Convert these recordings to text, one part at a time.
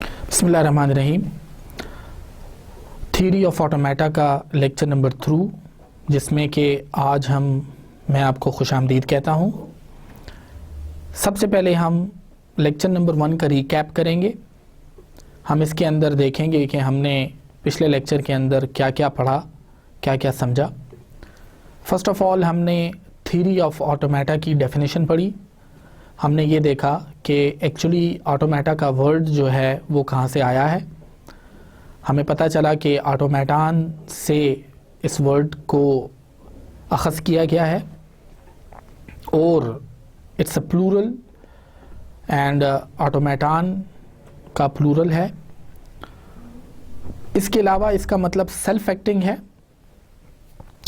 बिस्मिल्लाहिर्रहमानिर्रहीम। Theory of automata का lecture number 3, जिसमें कि आज मैं आपको खुशामदीद कहता हूँ। सबसे पहले हम लेक्चर नंबर 1 का रिकैप करेंगे। हम इसके अंदर देखेंगे कि हमने पिछले लेक्चर के अंदर क्या क्या पढ़ा, क्या क्या समझा। फ़र्स्ट ऑफ़ ऑल हमने थ्योरी ऑफ ऑटोमेटा की डेफिनेशन पढ़ी। हमने ये देखा कि एक्चुअली ऑटोमेटा का वर्ड जो है वो कहाँ से आया है। हमें पता चला कि ऑटोमेटान से इस वर्ड को अख़ज़ किया गया है और इट्स अ प्लूरल एंड ऑटोमेटान का प्लूरल है। इसके अलावा इसका मतलब सेल्फ एक्टिंग है,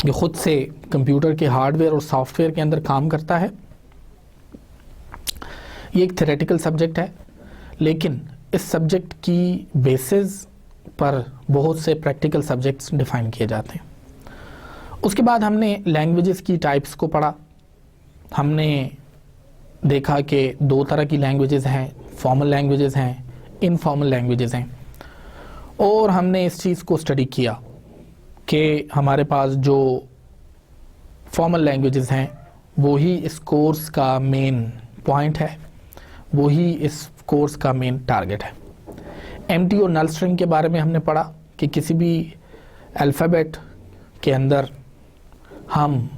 ये ख़ुद से कंप्यूटर के हार्डवेयर और सॉफ्टवेयर के अंदर काम करता है। ये एक थ्योरेटिकल सब्जेक्ट है, लेकिन इस सब्जेक्ट की बेसिस पर बहुत से प्रैक्टिकल सब्जेक्ट्स डिफ़ाइन किए जाते हैं। उसके बाद हमने लैंग्वेजेस की टाइप्स को पढ़ा। हमने देखा कि 2 तरह की लैंग्वेजेस हैं, फॉर्मल लैंग्वेजेस हैं, इनफॉर्मल लैंग्वेजेस हैं। और हमने इस चीज़ को स्टडी किया कि हमारे पास जो फॉर्मल लैंग्वेजेस हैं वो ही इस कोर्स का मेन पॉइंट है, वो ही इस कोर्स का मेन टारगेट है। एम्प्टी और नल स्ट्रिंग के बारे में हमने पढ़ा कि किसी भी अल्फ़ाबेट के अंदर हम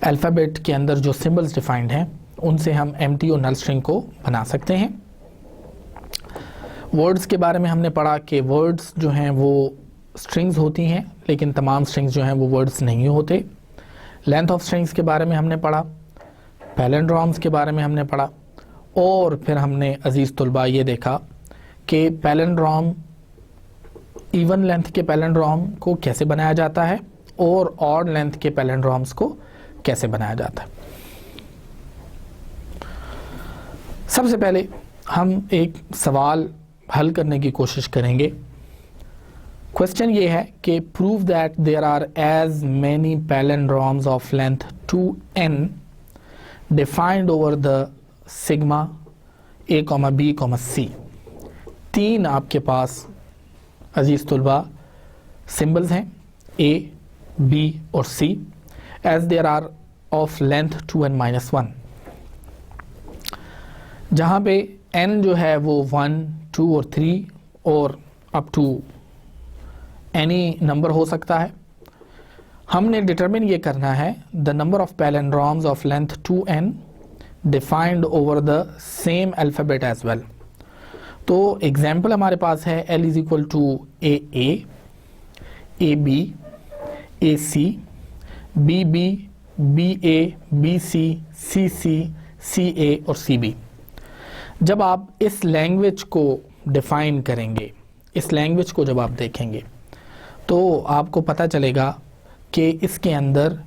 अल्फ़ाबेट के अंदर जो सिंबल्स डिफाइंड हैं उनसे हम एम्प्टी और नल स्ट्रिंग को बना सकते हैं। वर्ड्स के बारे में हमने पढ़ा कि वर्ड्स जो हैं वो स्ट्रिंग्स होती हैं, लेकिन तमाम स्ट्रिंग्स जो हैं वो वर्ड्स नहीं होते। लेंथ ऑफ स्ट्रिंग्स के बारे में हमने पढ़ा, पैलिंड्रोम्स के बारे में हमने पढ़ा, और फिर हमने अजीज़ तुलबा ये देखा कि पैलिंड्रोम, इवन लेंथ के पैलिंड्रोम को कैसे बनाया जाता है और ऑड लेंथ के पैलिंड्रोम्स को कैसे बनाया जाता है। सबसे पहले हम एक सवाल हल करने की कोशिश करेंगे। क्वेश्चन ये है कि prove that there are as many palindromes of length 2n defined over the sigma a, b, c। 3 आपके पास अजीज़ तुलबा सिंबल्स हैं a, b और c as there are of length 2n-1, जहाँ पे n जो है वो 1, 2 और 3 और अप टू एनी नंबर हो सकता है। हमने डिटरमिन ये करना है the number of palindromes of length 2n defined over the same alphabet as well. तो एग्जाम्पल हमारे पास है l is equal to AA, AB, AC, BB, BA, BC, CC, CA और CB। जब आप इस लैंग्वेज को डिफ़ाइन करेंगे, इस लैंग्वेज को जब आप देखेंगे तो आपको पता चलेगा कि इसके अंदर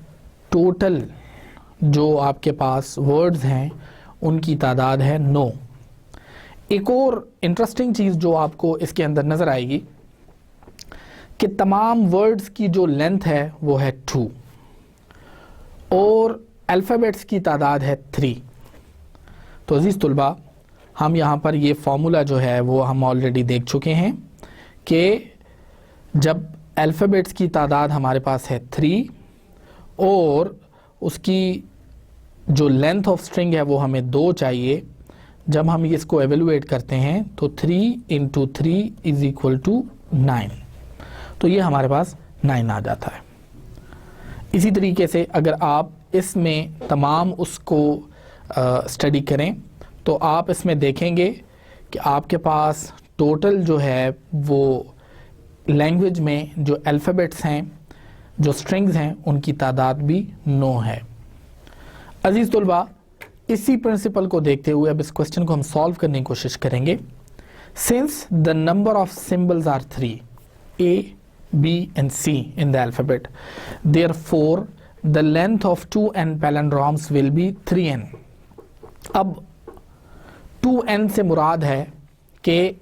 टोटल जो आपके पास वर्ड्स हैं उनकी तादाद है 9। एक और इंटरेस्टिंग चीज़ जो आपको इसके अंदर नज़र आएगी कि तमाम वर्ड्स की जो लेंथ है वो है 2 और अल्फ़ाबेट्स की तादाद है 3। तो अजीज़ तुलबा, हम यहाँ पर ये फार्मूला जो है वो हम ऑलरेडी देख चुके हैं कि जब अल्फ़ाबेट्स की तादाद हमारे पास है 3 और उसकी जो लेंथ ऑफ स्ट्रिंग है वो हमें 2 चाहिए, जब हम इसको एवेलुएट करते हैं तो 3 × 3 इज़ इक्वल टू 9। तो ये हमारे पास 9 आ जाता है। इसी तरीके से अगर आप इसमें तमाम उसको स्टडी करें तो आप इसमें देखेंगे कि आपके पास टोटल जो है वो लैंग्वेज में जो अल्फ़ाबेट्स हैं, जो स्ट्रिंग्स हैं, उनकी तादाद भी 9 है। अजीज़ तुलबा, इसी प्रिंसिपल को देखते हुए अब इस क्वेश्चन को हम सॉल्व करने की कोशिश करेंगे। Since the number of symbols are 3 A, B and C in the alphabet, therefore the length of 2n palindromes will be 3n। अब 2n से मुराद है कि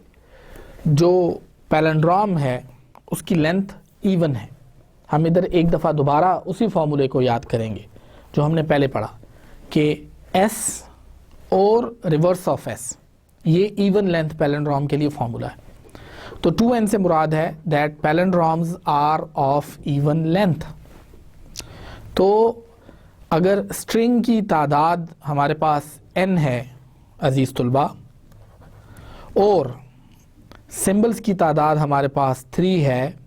जो पैलिंड्रोम है उसकी लेंथ इवन है। हम इधर एक दफ़ा दोबारा उसी फॉर्मूले को याद करेंगे जो हमने पहले पढ़ा कि s और रिवर्स ऑफ s ये इवन लेंथ पैलिंड्रोम के लिए फॉर्मूला है। तो 2n से मुराद है that palindromes are of even length. तो अगर स्ट्रिंग की तादाद हमारे पास n है अजीज तुलबा, और सिंबल्स की तादाद हमारे पास 3 है,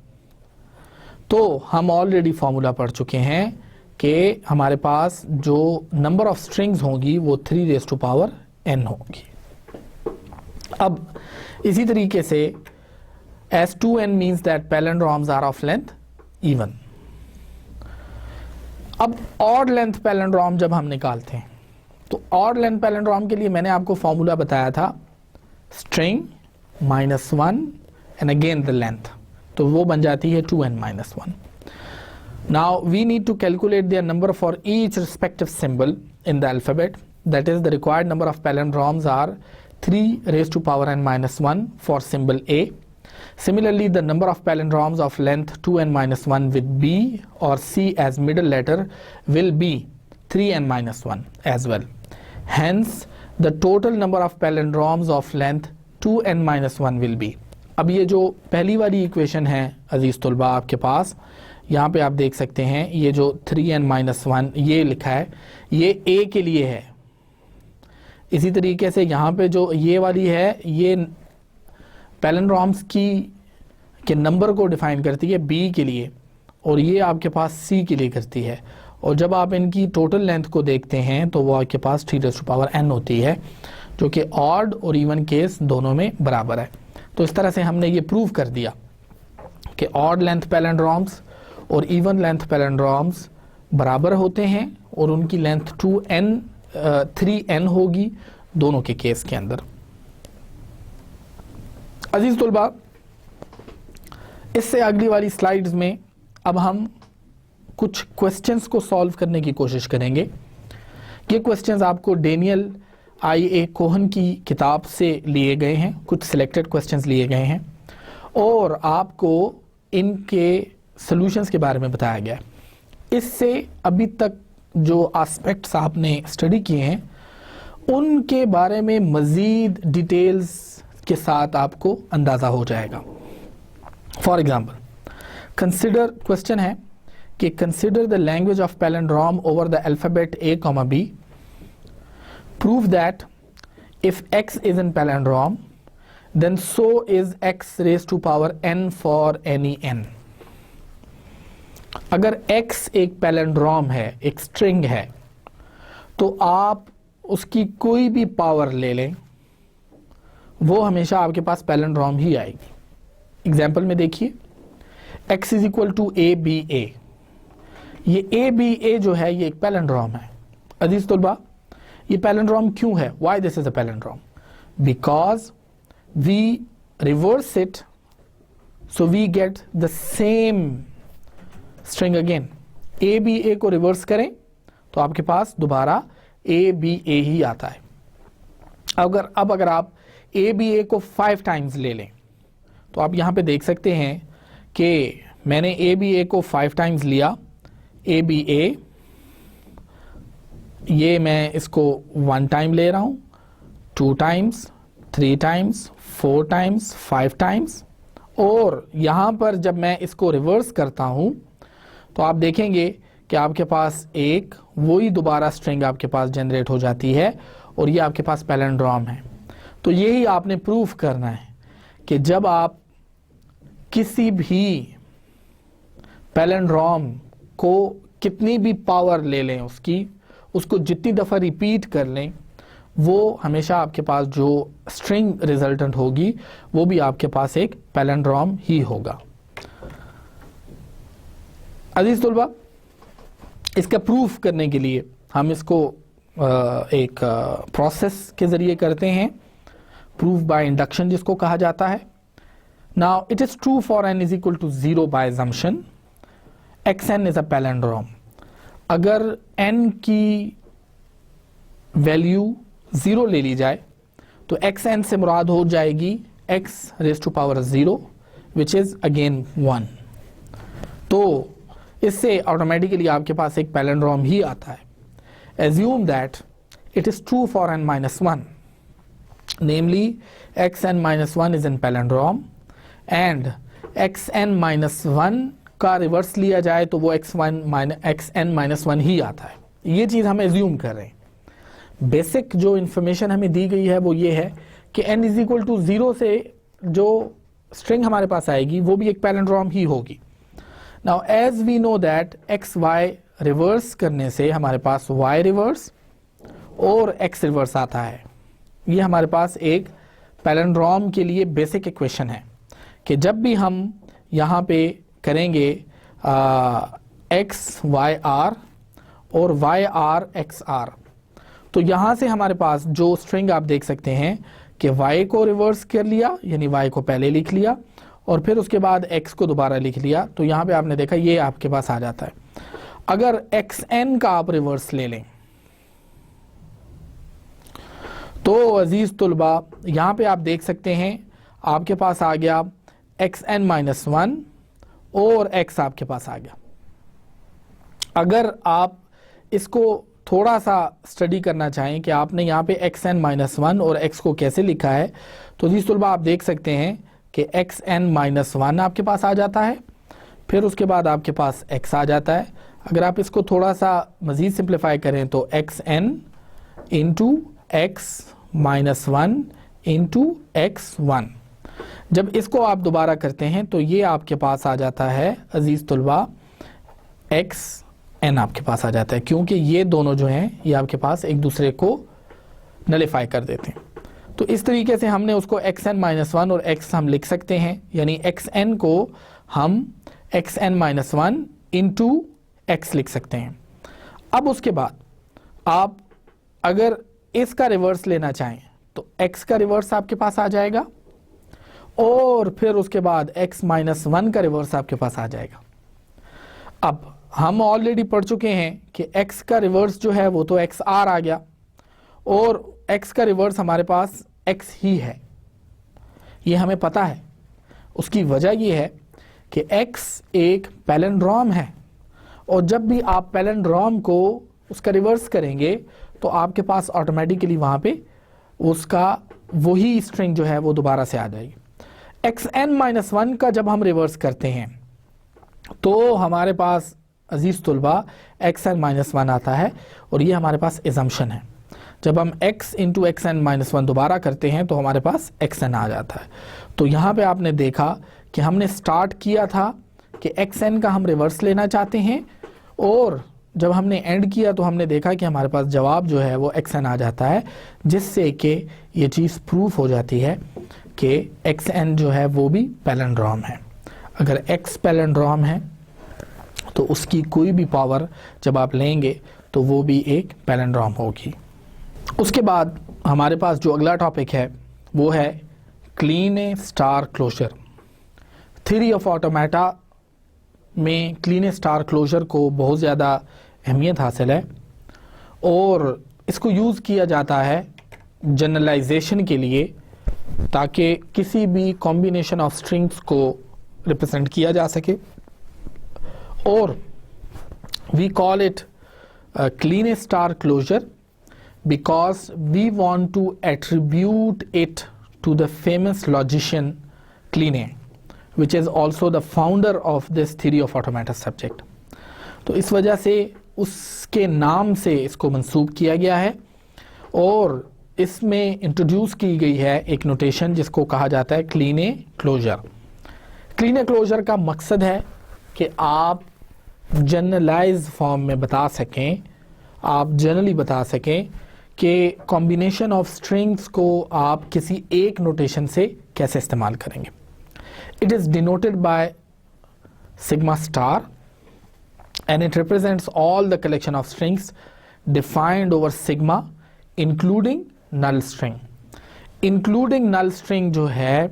तो हम ऑलरेडी फॉर्मूला पढ़ चुके हैं कि हमारे पास जो नंबर ऑफ स्ट्रिंग्स होंगी वो 3n होगी। अब इसी तरीके से as 2n means that palindroms are of length even। अब ऑड लेंथ पैलिंड्रोम जब हम निकालते हैं तो ऑड लेंथ पैलिंड्रोम के लिए मैंने आपको फॉर्मूला बताया था string -1 and again the length, तो वो बन जाती है 2n-1। Now we need to calculate their number for each respective symbol in the alphabet. That is, the required number of palindroms are 3 raised to power n-1 for symbol A. Similarly, the number of palindroms of length 2n-1 with B or C as middle letter will be 3n-1 as well. Hence, the total number of palindroms of length 2n-1 will be। अब ये जो पहली वाली equation है अजीज तुलबा आपके पास, यहाँ पे आप देख सकते हैं ये जो 3n-1 ये लिखा है, ये A के लिए है। इसी तरीके से यहाँ पे जो ये वाली है ये पैलिंड्रोम्स के नंबर को डिफाइन करती है B के लिए, और ये आपके पास C के लिए करती है। और जब आप इनकी टोटल लेंथ को देखते हैं तो वो आपके पास 3n होती है, जो कि ऑड और इवन केस दोनों में बराबर है। तो इस तरह से हमने ये प्रूव कर दिया कि ऑड लेंथ पैलिंड्रोम्स और इवन लेंथ पैलिंड्रोम्स बराबर होते हैं और उनकी लेंथ 3n होगी दोनों के केस के अंदर। अजीज तुलबा, इससे अगली वाली स्लाइड्स में अब हम कुछ क्वेश्चंस को सॉल्व करने की कोशिश करेंगे। ये क्वेश्चंस आपको डेनियल I.A. कोहन की किताब से लिए गए हैं, कुछ सिलेक्टेड क्वेश्चंस लिए गए हैं और आपको इनके सॉल्यूशंस के बारे में बताया गया है। इससे अभी तक जो एस्पेक्ट्स आपने स्टडी किए हैं उनके बारे में मज़ीद डिटेल्स के साथ आपको अंदाज़ा हो जाएगा। फॉर एग्जाम्पल, कंसिडर क्वेश्चन है कि consider the language of palindrome over the alphabet A, B। Prove that if x is in palindrome, then so is x raised to power n for any n। अगर x एक palindrome है, एक string है, तो आप उसकी कोई भी पावर ले लें, वो हमेशा आपके पास पैलिंड्रोम ही आएगी। एग्जाम्पल में देखिए, x is equal to ABA। ये ABA जो है ये एक पैलिंड्रोम है। अजीज तुलबा, ये पैलिंड्रोम क्यों है? Why this is a palindrome? Because we reverse it, so we get the same string again। ABA को रिवर्स करें तो आपके पास दोबारा ABA ही आता है। अगर आप ABA को 5 टाइम्स ले लें तो आप यहाँ पे देख सकते हैं कि मैंने ABA को 5 टाइम्स लिया। ABA ये मैं इसको 1 टाइम ले रहा हूँ, 2 टाइम्स, 3 टाइम्स, 4 टाइम्स, 5 टाइम्स, और यहाँ पर जब मैं इसको रिवर्स करता हूँ तो आप देखेंगे कि आपके पास एक वही दोबारा स्ट्रिंग आपके पास जनरेट हो जाती है और ये आपके पास पैलिंड्रोम है। तो यही आपने प्रूफ करना है कि जब आप किसी भी पैलिंड्रोम को कितनी भी पावर ले लें, उसको जितनी दफ़ा रिपीट कर लें, वो हमेशा आपके पास जो स्ट्रिंग रिजल्टेंट होगी वो भी आपके पास एक पैलिंड्रोम ही होगा। अजीज तुलबा, इसका प्रूफ करने के लिए हम इसको एक प्रोसेस के ज़रिए करते हैं, प्रूफ बाय इंडक्शन जिसको कहा जाता है। Now it is true for n is equal to 0 by assumption xn is a palindrome. अगर n की वैल्यू 0 ले ली जाए तो xn से मुराद हो जाएगी x raise to power 0 which is again 1। तो इससे ऑटोमेटिकली आपके पास एक पैलिंड्रोम ही आता है। Assume that it is true for n-1। namely xn-1 is in palindrome and xn-1 का रिवर्स लिया जाए तो वो xn-1 ही आता है। ये चीज़ हम एज्यूम कर रहे हैं। बेसिक जो इन्फॉर्मेशन हमें दी गई है वो ये है कि n इज इक्वल टू 0 से जो स्ट्रिंग हमारे पास आएगी वो भी एक पैलिंड्रोम ही होगी। Now as we know that X Y reverse करने से हमारे पास y रिवर्स और x रिवर्स आता है। ये हमारे पास एक पैलिंड्रोम के लिए बेसिक इक्वेशन है कि जब भी हम यहाँ पे करेंगे एक्स वाई आर और वाई आर एक्स आर, तो यहाँ से हमारे पास जो स्ट्रिंग आप देख सकते हैं कि y को रिवर्स कर लिया, यानी y को पहले लिख लिया और फिर उसके बाद x को दोबारा लिख लिया, तो यहाँ पे आपने देखा ये आपके पास आ जाता है। अगर xn का आप रिवर्स ले लें तो अजीज तुलबा यहाँ पे आप देख सकते हैं आपके पास आ गया xn-1 और x आपके पास आ गया। अगर आप इसको थोड़ा सा स्टडी करना चाहें कि आपने यहाँ पे xn-1 और x को कैसे लिखा है, तो अजीज तुलबा आप देख सकते हैं कि xn-1 आपके पास आ जाता है, फिर उसके बाद आपके पास x आ जाता है। अगर आप इसको थोड़ा सा मज़ीद सिंप्लीफाई करें तो xn into x-1 into x1, जब इसको आप दोबारा करते हैं तो ये आपके पास आ जाता है अजीज़ तुलबा xn आपके पास आ जाता है, क्योंकि ये दोनों जो हैं ये आपके पास एक दूसरे को नलिफाई कर देते हैं। तो इस तरीके से हमने उसको xn-1 और x हम लिख सकते हैं, यानी xn को हम xn-1 इंटू x लिख सकते हैं। अब उसके बाद आप अगर इसका रिवर्स लेना चाहें तो x का रिवर्स आपके पास आ जाएगा और फिर उसके बाद x-1 का रिवर्स आपके पास आ जाएगा। अब हम ऑलरेडी पढ़ चुके हैं कि x का रिवर्स जो है वो तो xr आ गया और x का रिवर्स हमारे पास x ही है, ये हमें पता है। उसकी वजह ये है कि x एक पैलिंड्रोम है और जब भी आप पैलिंड्रोम को उसका रिवर्स करेंगे तो आपके पास ऑटोमेटिकली वहाँ पे उसका वही स्ट्रिंग जो है वो दोबारा से आ जाएगी। xn-1 का जब हम रिवर्स करते हैं तो हमारे पास अजीज़ तुलबा xn-1 आता है और ये हमारे पास एजम्पशन है। जब हम x इंटू xn-1 दोबारा करते हैं तो हमारे पास xn आ जाता है। तो यहाँ पे आपने देखा कि हमने स्टार्ट किया था कि xn का हम रिवर्स लेना चाहते हैं और जब हमने एंड किया तो हमने देखा कि हमारे पास जवाब जो है वो xn आ जाता है, जिससे कि ये चीज़ प्रूफ हो जाती है कि xn जो है वो भी पैलिंड्रोम है। अगर x पैलिंड्रोम है तो उसकी कोई भी पावर जब आप लेंगे तो वो भी एक पैलिंड्रोम होगी। उसके बाद हमारे पास जो अगला टॉपिक है वो है Kleene star closure. Theory of automata में क्लीन स्टार क्लोजर को बहुत ज़्यादा अहमियत हासिल है और इसको यूज़ किया जाता है जनरलाइजेशन के लिए, ताकि किसी भी कॉम्बिनेशन ऑफ स्ट्रिंग्स को रिप्रेजेंट किया जा सके। और we call it Kleene star closure because we want to attribute it to the famous logician Kline, which is also the founder of this theory of automata subject. तो इस वजह से उसके नाम से इसको मंसूब किया गया है और इसमें इंट्रोड्यूस की गई है एक नोटेशन जिसको कहा जाता है क्लीने क्लोजर। क्लीने क्लोजर का मकसद है कि आप जनरलाइज फॉर्म में बता सकें, आप जनरली बता सकें कि कॉम्बिनेशन ऑफ स्ट्रिंग्स को आप किसी एक नोटेशन से कैसे इस्तेमाल करेंगे। It is denoted by sigma star and it represents all the collection of strings defined over sigma including null string. Including null string जो है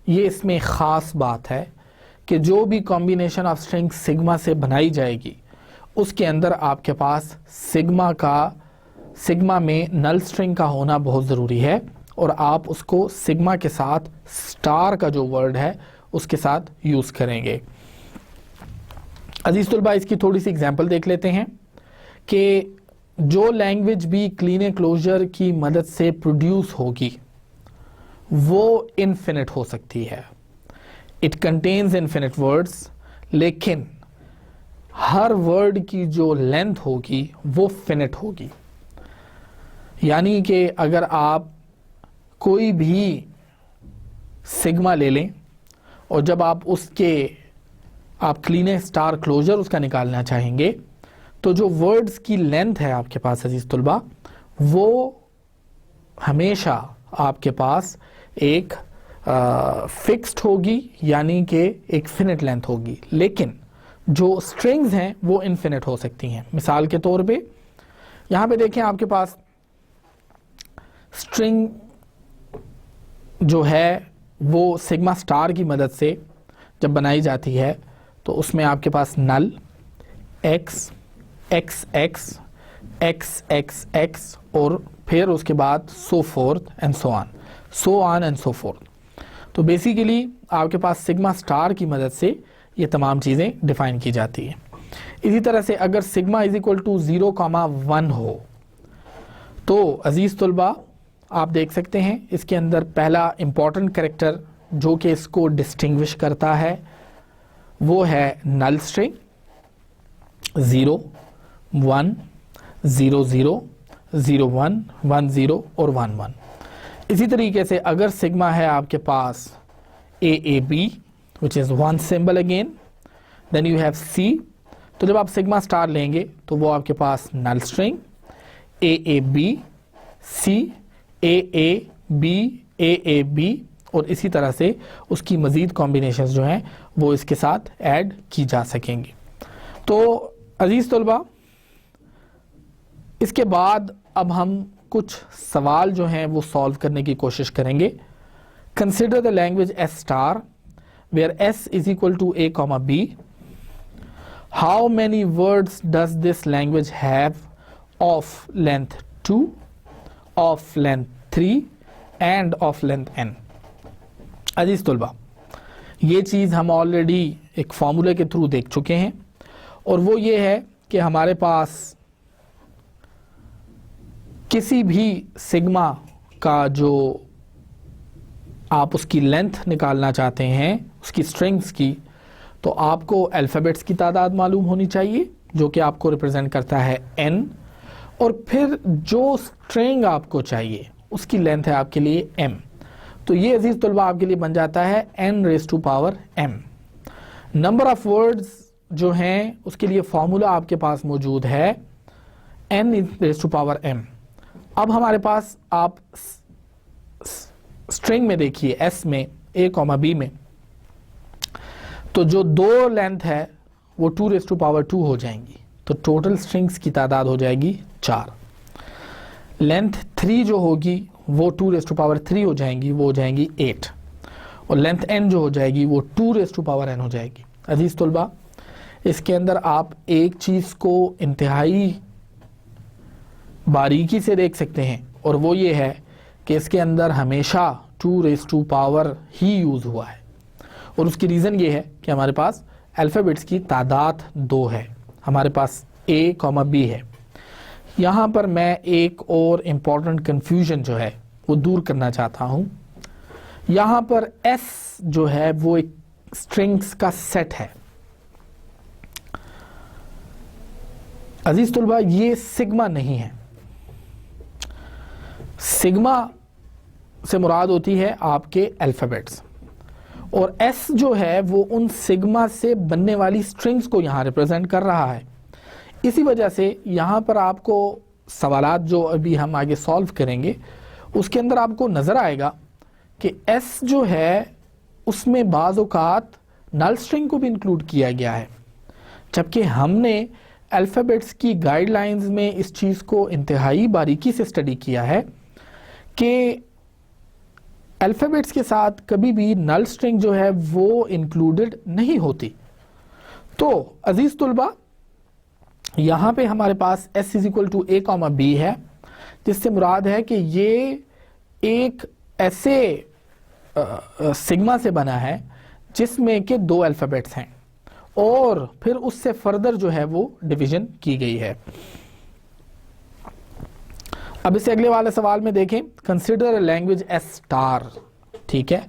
ये इसमें ख़ास बात है कि जो भी कॉम्बिनेशन ऑफ स्ट्रिंग सिग्मा से बनाई जाएगी उसके अंदर आपके पास सिग्मा में नल स्ट्रिंग का होना बहुत ज़रूरी है और आप उसको सिग्मा के साथ स्टार का जो वर्ड है उसके साथ यूज़ करेंगे। अजीज़ तुलबा इसकी थोड़ी सी एग्जांपल देख लेते हैं कि जो लैंग्वेज भी क्लीन क्लोजर की मदद से प्रोड्यूस होगी, वो इनफिनिट हो सकती है। इट कंटेन्स इनफिनिट वर्ड्स, लेकिन हर वर्ड की जो लेंथ होगी वो फिनिट होगी। यानी कि अगर आप कोई भी सिग्मा ले लें और जब आप क्लीन स्टार क्लोजर उसका निकालना चाहेंगे, तो जो वर्ड्स की लेंथ है आपके पास अजीज तुलबा, वो हमेशा आपके पास एक फिक्स्ड होगी, यानी कि एक फिनिट लेंथ होगी। लेकिन जो स्ट्रिंग्स हैं वो इनफिनिट हो सकती हैं। मिसाल के तौर पे यहां पे देखें, आपके पास स्ट्रिंग जो है वो सिग्मा स्टार की मदद से जब बनाई जाती है, तो उसमें आपके पास नल x x x x x x और फिर उसके बाद so forth and so on and so forth. तो बेसिकली आपके पास सिग्मा स्टार की मदद से ये तमाम चीज़ें डिफाइन की जाती हैं। इसी तरह से अगर सिग्मा इज इक्वल टू 0,1 हो, तो अजीज तुलबा आप देख सकते हैं इसके अंदर पहला इंपॉर्टेंट कैरेक्टर जो कि इसको डिस्टिंग्विश करता है वो है नल स्ट्रिंग 0 1 0 0 0 1 1 0 और 1 1। इसी तरीके से अगर सिग्मा है आपके पास AAB which is one symbol again, then you have C। तो जब आप सिग्मा स्टार लेंगे तो वो आपके पास null string AAB C AAB AAB और इसी तरह से उसकी मज़ीद कॉम्बिनेशंस जो हैं वो इसके साथ ऐड की जा सकेंगी। तो अजीज़ तलबा, इसके बाद अब हम कुछ सवाल जो हैं वो सॉल्व करने की कोशिश करेंगे। Consider the language S star where S is equal to A comma B. How many words does this language have of length 2, of length 3 and of length n? अजीज तुलबा, ये चीज़ हम ऑलरेडी एक फॉर्मूले के थ्रू देख चुके हैं और वो ये है कि हमारे पास किसी भी सिग्मा का जो आप उसकी लेंथ निकालना चाहते हैं, उसकी स्ट्रिंग्स की, तो आपको अल्फ़ाबेट्स की तादाद मालूम होनी चाहिए जो कि आपको रिप्रेजेंट करता है n, और फिर जो स्ट्रिंग आपको चाहिए उसकी लेंथ है आपके लिए m। तो ये अजीज़ तलबा आपके लिए बन जाता है n⁻m। नंबर ऑफ वर्ड्स जो हैं उसके लिए फॉर्मूला आपके पास मौजूद है n⁻m। अब हमारे पास आप स्ट्रिंग में देखिए S में A, B में, तो जो दो लेंथ है वो 2⁻2 हो जाएंगी, तो टोटल स्ट्रिंग्स की तादाद हो जाएगी 4। लेंथ 3 जो होगी वो 2⁻3 हो जाएंगी, वो हो जाएंगी 8, और लेंथ n जो हो जाएगी वो 2⁻n हो जाएगी। अजीज तुलबा, इसके अंदर आप एक चीज़ को इंतहाई बारीकी से देख सकते हैं और वो ये है कि इसके अंदर हमेशा 2 ही यूज़ हुआ है, और उसकी रीज़न ये है कि हमारे पास अल्फ़ाबेट्स की तादाद 2 है, हमारे पास A, B है। यहाँ पर मैं एक और इम्पॉर्टेंट कन्फ्यूजन जो है वो दूर करना चाहता हूँ। यहाँ पर S जो है वो एक स्ट्रिंग्स का सेट है। अजीज तुलबा, ये सिग्मा नहीं है। सिग्मा से मुराद होती है आपके अल्फ़ाबेट्स, और S जो है वो उन सिग्मा से बनने वाली स्ट्रिंग्स को यहाँ रिप्रेजेंट कर रहा है। इसी वजह से यहाँ पर आपको सवालात जो अभी हम आगे सॉल्व करेंगे उसके अंदर आपको नज़र आएगा कि S जो है उसमें बाज़ औक़ात नल स्ट्रिंग को भी इंक्लूड किया गया है, जबकि हमने अल्फ़ाबेट्स की गाइडलाइंस में इस चीज़ को इंतहाई बारीकी से स्टडी किया है कि अल्फ़ाबेट्स के साथ कभी भी नल स्ट्रिंग जो है वो इंक्लूडेड नहीं होती। तो अजीज़ तुलबा, यहाँ पे हमारे पास S is equal to A, B है, जिससे मुराद है कि ये एक ऐसे सिग्मा से बना है जिसमें के 2 अल्फ़ाबेट्स हैं और फिर उससे फर्दर जो है वो डिवीज़न की गई है। अब इसे अगले वाले सवाल में देखें। Consider a language S star. ठीक है,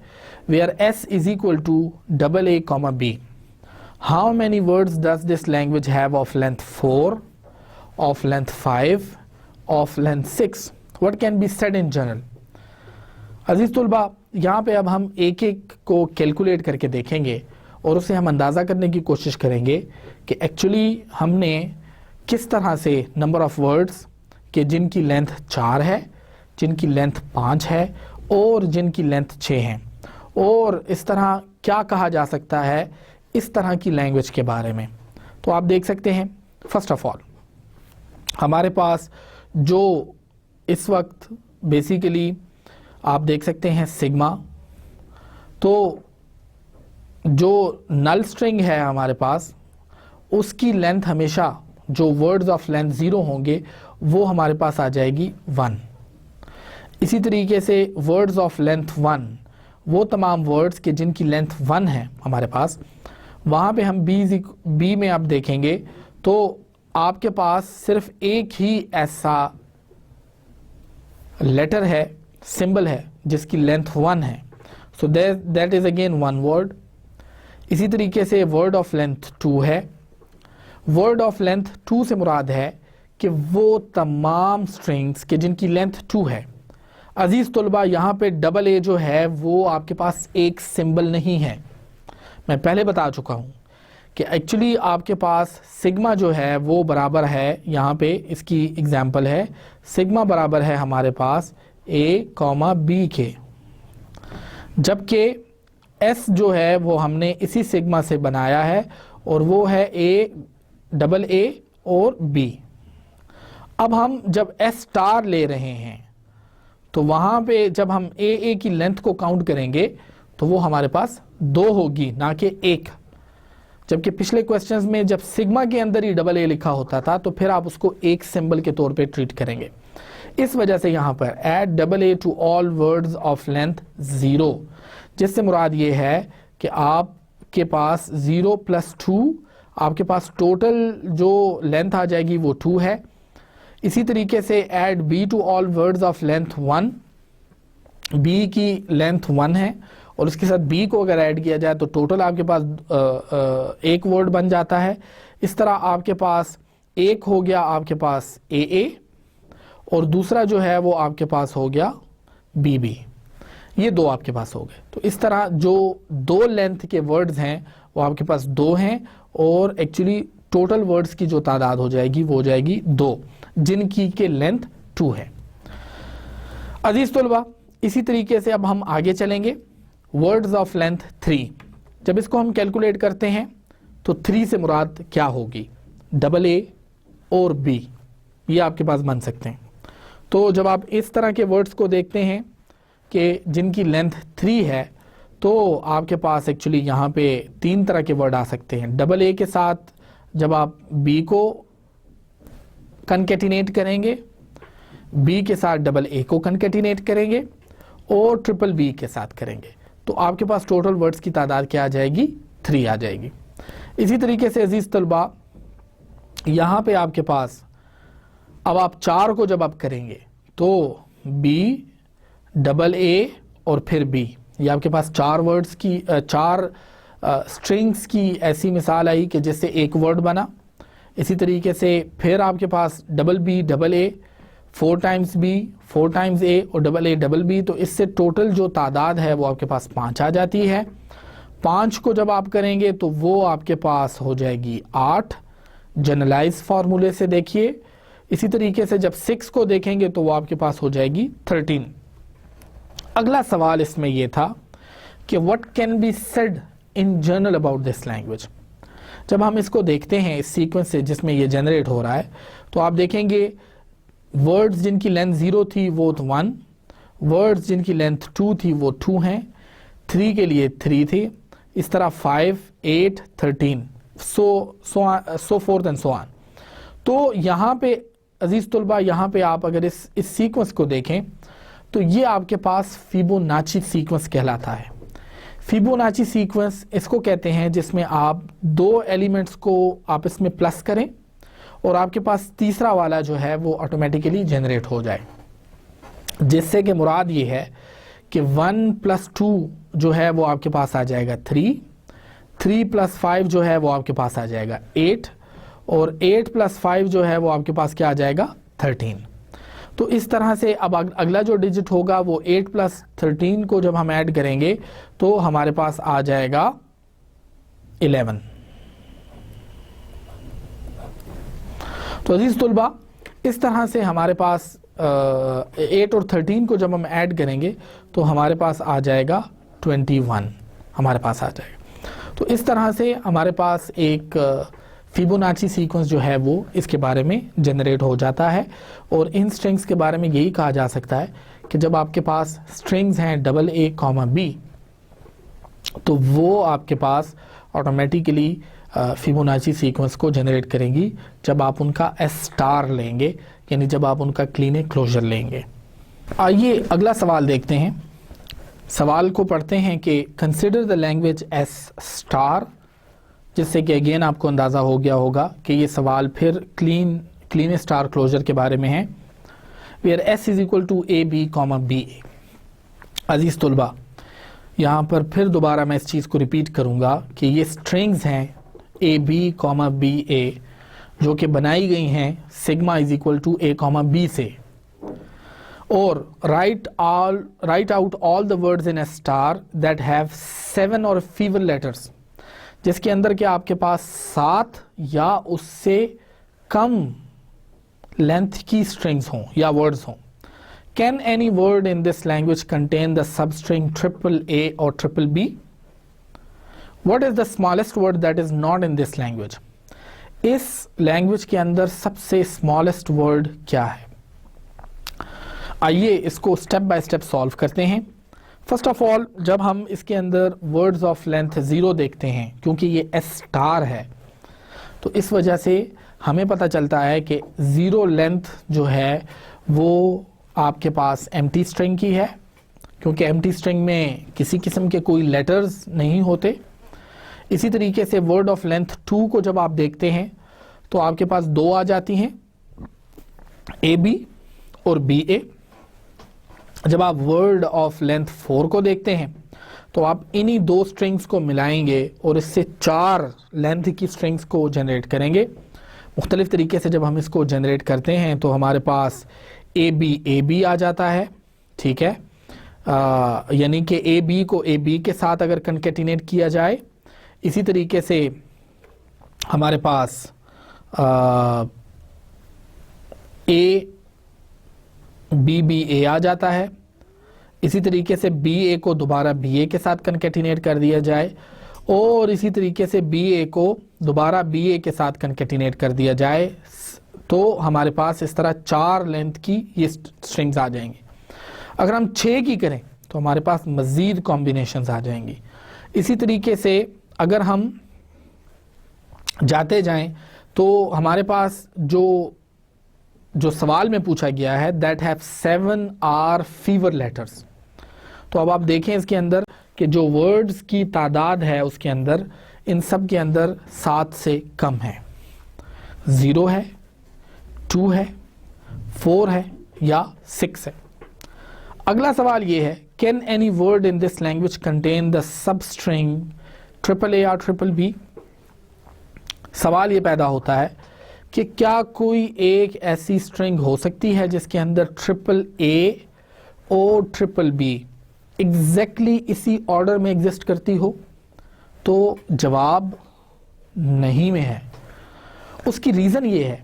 where s is equal to double a comma b. How many words does this language have of length 4, of length 5, of length 6? What can be said in general? अजीज तुलबा, यहाँ पे अब हम एक एक को कैलकुलेट करके देखेंगे और उसे हम अंदाज़ा करने की कोशिश करेंगे कि एक्चुअली हमने किस तरह से नंबर ऑफ वर्ड्स के जिनकी लेंथ 4 है, जिनकी लेंथ 5 है और जिनकी लेंथ 6 है, और इस तरह क्या कहा जा सकता है इस तरह की लैंग्वेज के बारे में. तो आप देख सकते हैं, फर्स्ट ऑफ ऑल हमारे पास जो इस वक्त बेसिकली आप देख सकते हैं सिग्मा, तो जो नल स्ट्रिंग है हमारे पास उसकी लेंथ हमेशा जो वर्ड्स ऑफ लेंथ 0 होंगे वो हमारे पास आ जाएगी 1. इसी तरीके से वर्ड्स ऑफ लेंथ 1, वो तमाम वर्ड्स के जिनकी लेंथ 1 है हमारे पास, वहाँ पे हम बी में आप देखेंगे तो आपके पास सिर्फ एक ही ऐसा लेटर है, सिंबल है जिसकी लेंथ 1 है. So that is again 1 word. इसी तरीके से वर्ड ऑफ लेंथ 2 है. वर्ड ऑफ लेंथ 2 से मुराद है कि वो तमाम स्ट्रिंग्स के जिनकी लेंथ 2 है. अजीज तुलबा, यहाँ पे डबल ए जो है वो आपके पास एक सिंबल नहीं है. मैं पहले बता चुका हूँ कि एक्चुअली आपके पास सिग्मा जो है वो बराबर है, यहाँ पे इसकी एग्जाम्पल है, सिग्मा बराबर है हमारे पास a कॉमा बी के, जबकि s जो है वो हमने इसी सिग्मा से बनाया है और वो है a डबल a और b. अब हम जब s स्टार ले रहे हैं तो वहाँ पे जब हम a की लेंथ को काउंट करेंगे तो वो हमारे पास 2 होगी, ना कि 1. जबकि पिछले क्वेश्चंस में जब सिग्मा के अंदर ही डबल a लिखा होता था तो फिर आप उसको एक सिंबल के तौर पे ट्रीट करेंगे. इस वजह से यहाँ पर add double a to all words of length 0, जिससे मुराद ये है कि आपके पास 0 प्लस 2, आपके पास टोटल जो लेंथ आ जाएगी वो 2 है. इसी तरीके से add b to all words of length 1, b की लेंथ 1 है और उसके साथ b को अगर ऐड किया जाए तो टोटल आपके पास एक वर्ड बन जाता है. इस तरह आपके पास एक हो गया आपके पास a और दूसरा जो है वो आपके पास हो गया bb. ये 2 आपके पास हो गए. तो इस तरह जो 2 लेंथ के वर्ड्स हैं वो आपके पास 2 हैं और एक्चुअली टोटल वर्ड्स की जो तादाद हो जाएगी वो हो जाएगी 2, जिनकी के लेंथ 2 है. अजीज तुलबा, इसी तरीके से अब हम आगे चलेंगे. वर्ड्स ऑफ लेंथ 3, जब इसको हम कैलकुलेट करते हैं तो 3 से मुराद क्या होगी? डबल a और b, ये आपके पास बन सकते हैं. तो जब आप इस तरह के वर्ड्स को देखते हैं कि जिनकी लेंथ 3 है तो आपके पास एक्चुअली यहाँ पे 3 तरह के वर्ड आ सकते हैं. डबल a के साथ जब आप b को कनकेटिनेट करेंगे, b के साथ डबल a को कनकेटिनेट करेंगे और ट्रिपल b के साथ करेंगे, तो आपके पास टोटल वर्ड्स की तादाद क्या आ जाएगी? 3 आ जाएगी. इसी तरीके से अजीज तलबा, यहाँ पे आपके पास अब आप 4 को जब आप करेंगे तो b डबल a और फिर b, ये आपके पास 4 वर्ड्स की 4 स्ट्रिंग्स की ऐसी मिसाल आई कि जिससे एक वर्ड बना. इसी तरीके से फिर आपके पास double b double a, 4 times b 4 times a और डबल a डबल b, तो इससे टोटल जो तादाद है वो आपके पास 5 आ जाती है. 5 को जब आप करेंगे तो वो आपके पास हो जाएगी 8, जनरलाइज फार्मूले से देखिए. इसी तरीके से जब 6 को देखेंगे तो वो आपके पास हो जाएगी 13. अगला सवाल इसमें यह था कि what can be said in general about this language. जब हम इसको देखते हैं इस सीक्वेंस से जिसमें ये जनरेट हो रहा है तो आप देखेंगे वर्ड्स जिनकी लेंथ 0 थी वो 1, वर्ड्स जिनकी लेंथ 2 थी वो 2 हैं, 3 के लिए 3 थी, इस तरह 5, 8, 13, so forth and so on. तो यहाँ पे अजीज तुलबा, यहाँ पे आप अगर इस सीक्वेंस को देखें तो ये आपके पास फिबोनाची सीक्वेंस कहलाता है. फिबोनाची सीक्वेंस इसको कहते हैं जिसमें आप 2 एलिमेंट्स को आपस में प्लस करें और आपके पास तीसरा वाला जो है वो ऑटोमेटिकली जनरेट हो जाए, जिससे कि मुराद ये है कि 1 + 2 जो है वो आपके पास आ जाएगा 3, 3 + 5 जो है वो आपके पास आ जाएगा 8, और 8 + 5 जो है वो आपके पास क्या आ जाएगा 13। तो इस तरह से अब अगला जो डिजिट होगा वो 8 + 13 को जब हम ऐड करेंगे तो हमारे पास आ जाएगा 11। तो अजीज तुलबा, इस तरह से हमारे पास 8 और 13 को जब हम ऐड करेंगे तो हमारे पास आ जाएगा 21, हमारे पास आ जाएगा। तो इस तरह से हमारे पास एक फिबोनाची सीक्वेंस जो है वो इसके बारे में जनरेट हो जाता है। और इन स्ट्रिंग्स के बारे में यही कहा जा सकता है कि जब आपके पास स्ट्रिंग्स हैं AA, B, तो वो आपके पास ऑटोमेटिकली फिबोनाची सीक्वेंस को जनरेट करेंगी जब आप उनका S* लेंगे, यानी जब आप उनका क्लीन क्लोजर लेंगे। आइए अगला सवाल देखते हैं। सवाल को पढ़ते हैं कि कंसिडर द लैंग्वेज S*, जिससे कि अगेन आपको अंदाज़ा हो गया होगा कि ये सवाल फिर क्लीन स्टार क्लोजर के बारे में है। Where S = AB, BA। अजीज़ तुलबा, यहाँ पर फिर दोबारा मैं इस चीज़ को रिपीट करूँगा कि ये स्ट्रिंग्स हैं AB, BA जो कि बनाई गई हैं सिग्मा = A, B से, और right out all the words in S* that have 7 और fewer लेटर्स, जिसके अंदर के आपके पास 7 या उससे कम लेंथ की स्ट्रिंग्स हों या वर्ड्स हों। Can any word in this language contain the substring AAA और BBB? What is the smallest word that is not in this language? इस लैंग्वेज के अंदर सबसे स्मॉलेस्ट वर्ड क्या है? आइए इसको स्टेप बाय स्टेप सॉल्व करते हैं। फर्स्ट ऑफ ऑल, जब हम इसके अंदर वर्ड्स ऑफ लेंथ 0 देखते हैं, क्योंकि ये S* है, तो इस वजह से हमें पता चलता है कि 0 लेंथ जो है वो आपके पास एम्प्टी स्ट्रिंग की है, क्योंकि एम्प्टी स्ट्रिंग में किसी किस्म के कोई लेटर्स नहीं होते। इसी तरीके से वर्ड ऑफ लेंथ 2 को जब आप देखते हैं तो आपके पास 2 आ जाती हैं, AB और BA। जब आप वर्ड ऑफ लेंथ 4 को देखते हैं तो आप इन्हीं 2 स्ट्रिंग्स को मिलाएंगे और इससे 4 लेंथ की स्ट्रिंग्स को जनरेट करेंगे। मुख्तलिफ तरीके से जब हम इसको जनरेट करते हैं तो हमारे पास AB आ जाता है, ठीक है, यानी कि AB को AB के साथ अगर कंकेटिनेट किया जाए। इसी तरीके से हमारे पास BBA आ जाता है। इसी तरीके से BA को दोबारा BA के साथ कंकेटिनेट कर दिया जाए, और इसी तरीके से BA को दोबारा BA के साथ कंकेटिनेट कर दिया जाए, तो हमारे पास इस तरह 4 लेंथ की ये स्ट्रिंग्स आ जाएंगी। अगर हम 6 की करें तो हमारे पास मज़ीद कॉम्बिनेशंस आ जाएंगी। इसी तरीके से अगर हम जाते जाएं तो हमारे पास जो सवाल में पूछा गया है दैट हैव 7 और fewer लेटर्स, तो अब आप देखें इसके अंदर कि जो वर्ड्स की तादाद है उसके अंदर इन सब के अंदर 7 से कम है। 0 है, 2 है, 4 है या 6 है। अगला सवाल ये है, can any word in this language contain the substring AAA और BBB? सवाल ये पैदा होता है कि क्या कोई एक ऐसी स्ट्रिंग हो सकती है जिसके अंदर AAA और BBB एग्जैक्टली इसी ऑर्डर में एग्जिस्ट करती हो? तो जवाब नहीं में है। उसकी रीज़न ये है